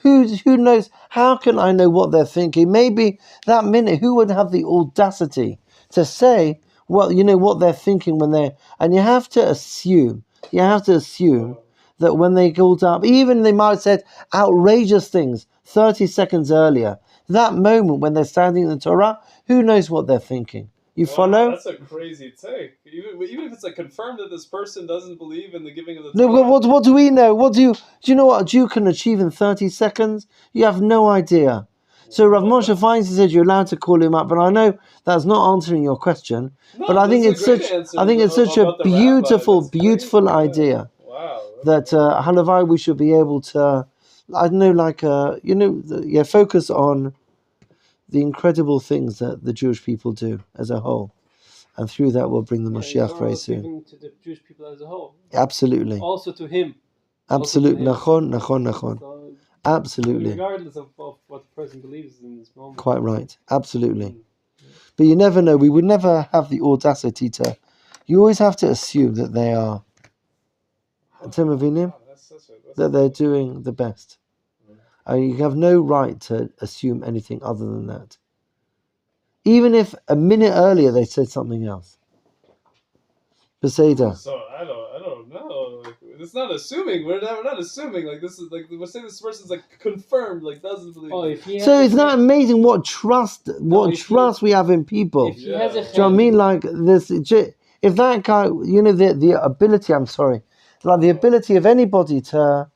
Who knows? How can I know what they're thinking? Maybe that minute, who would have the audacity to say, well, what they're thinking when they're... And you have to assume that when they called up, even they might have said outrageous things 30 seconds earlier, that moment when they're standing in the Torah, who knows what they're thinking? You follow? That's a crazy take. Even if it's confirmed that this person doesn't believe in the giving of the No, Torah. what do we know? Do you know what a Jew can achieve in 30 seconds? You have no idea. So Rav Moshe Feinstein said you're allowed to call him up, and I know that's not answering your question, but I think it's such a beautiful idea. Wow. That halavai we should be able to, focus on the incredible things that the Jewish people do as a whole, and through that we'll bring the Mashiach very soon. Even to the Jewish people as a whole. Absolutely. Also to him. Absolutely. Nachon. So, Absolutely. regardless of what the person believes in this moment. Quite right. Absolutely. But you never know. We would never have the audacity to. You always have to assume that they are. That they're doing the best. You have no right to assume anything other than that. Even if a minute earlier they said something else. Beseda. So I don't know. It's not assuming. We're not assuming. This is we're saying this person's confirmed. Doesn't believe. So it's not amazing what trust we have in people. If he has a Do you know what I mean? Like this, if that guy, the ability. I'm sorry, the ability of anybody to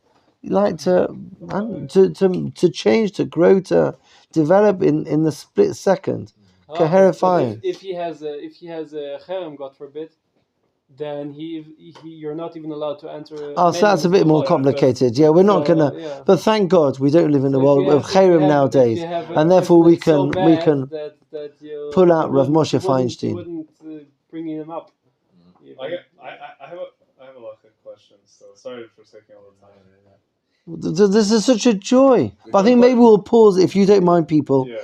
change, to grow, to develop in the split second. Terrifying. If he has a cherem, God forbid, then you're not even allowed to answer. So that's a bit more complicated. Yeah, we're not gonna. Yeah. But thank God we don't live in a world of cherem nowadays, and therefore we can pull out Rav Moshe Feinstein. You wouldn't bring him up. I have a lot of questions. So sorry for taking all the time. This is such a joy. But I think maybe we'll pause if you don't mind, people. Yeah.